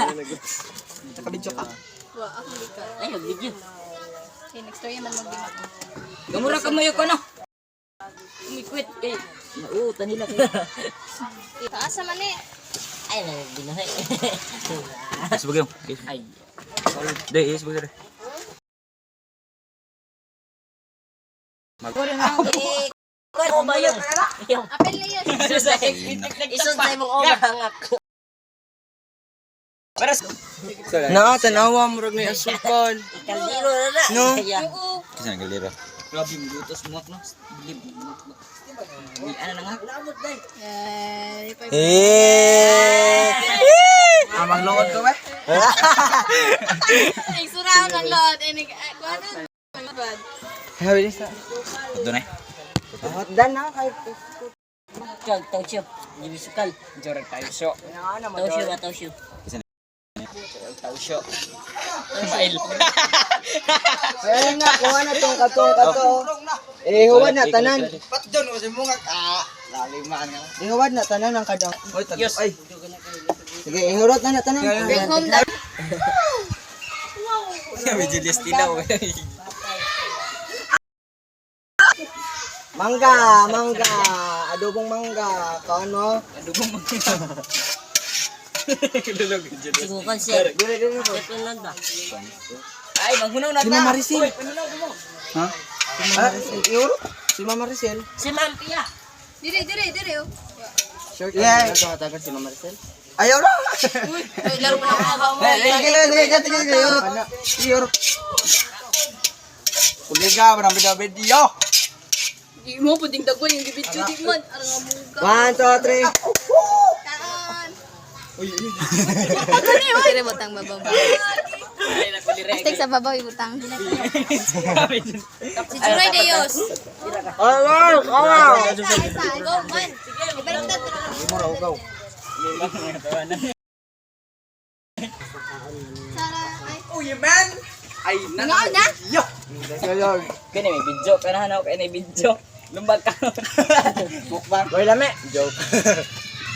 Nakabidyo ka. Wa ako di ka. Ay, video. Okay, next story man magbima ko. Gamura ka mayo ko no. Umikwit eh. Nauutan nila kayo. Taasa man eh. Ay, nagbinuhay. Sebagai Ay. deh, sebagai deh. Kore na ko ba yun? Apel na yun. Isod sa imong overhangak. Na, tanawa mo rin na asukal. Kaldiro na na. No? Oo. Kisah ngalira. Grabe mo dito smoke no. Bilib. Ano na nga? Amang lungod ko ba? Ay, suraw ng lot. Kuwanan. Hawi sa. Ito na. Dan na kay. Kag tausyo. Jibi sukal. Jorek tayo show. Tausyo ba tausyo? Tayo show. Mail. Ayan nga, kuha na tong kato. Huwad na tanan. Pat doon kasi mga laliman nga. Huwad na tanan ang kadang. Yes. Ay. Sige, ihurot na tanan. Bring home na. May Julius Tilaw. Mangga. Adobong mangga. Kaon mo? Adobong mangga. Dulog Julius. Sigukan siya. Dire po. Depenlan ba? Ay, manghunaw na Si Mama Maricel. Ha? Si Mama Maricel. Si Ma'am Pia. Dire. Oh. Sure. Yeah. Nagkakatagan si Mama Maricel. Ayaw na. Uy, laro mo na kabaw mo. Sige. Kuliga, marami na video. Di mo puding dagway yung gibidyo di man. Arang amuga. 1, 2, 3. Taan. Dire butang babaw. Hashtag sa babaw ibutang. Si Juroy Deyos. Ay, kawa. Isa. Go man. Sige, ibalong na. Go. Sara. Ay. Uy, man. Ay, Nangaon na? Yo. Kaya may video. Kaya na kaya may video. Lumbag ka. Mukbang. Boy, lame. Joke.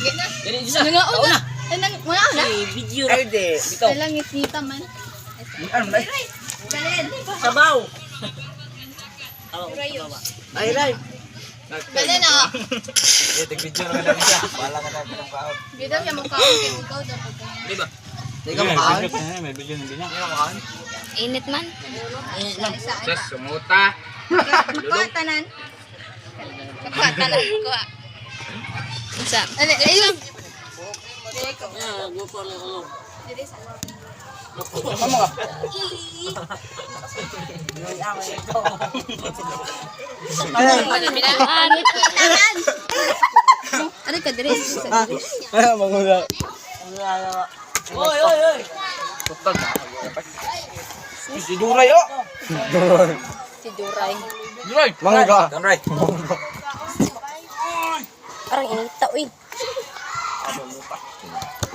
Gina. Dili isa. Nangaon na. Ay, nangaon na? Ay, video. Ay, di. Bitaw. Ay lang ngita man. Ano na? Dalin. Sabaw. Juroy. Ay, ray. Dalin na. Tig-video na lang siya. Wala ka na pinakaon. Gito siya mukha ko ikaw daw pag. Di ba? Di ka makaon? May video na bilang. Di ka makaon? Init man. Isa. Sus, sumuta. Kuha tanan. Kuha tanan. Kuha. Isa. Ano? Ayun. Ah, gupo lang ako. Kamu ka? Ano ka dire? Ay, mangula. Oy. Tutag na. Si Duray, oh. Si Duray. Duray. Mangga. Duray. Parang inita, uy.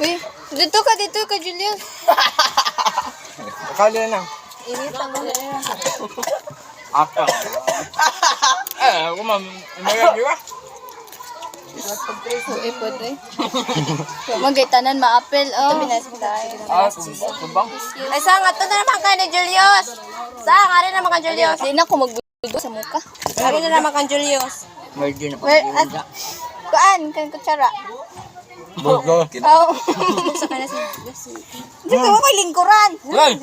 Uy, dito ka, Julius. Akala na. Inita mo. Apa? Ako ma'am. Umagay ba? Uy, pwede. Magitanan maapel, oh. Subang. Ay, saan nga to na naman ka ni Julius? Saan nga rin naman ka, Julius? Hindi na ako magbudo sa muka. Ano na naman ka, Julius? May din ako. Where, at, kuan, kan kutsara. Bogo. Oh. Buksa ka na si Dito ko ko'y lingkuran. Ay!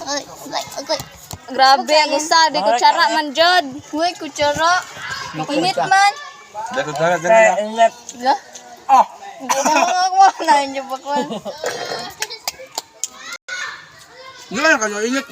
Ay, okay. Grabe, ang isa. Di kutsara man, Jod. Uy, kutsara. Init man. Dara. Ga? Ah! Hindi na mga kuha na yun yung bakwan. Di ba na kayo? Init.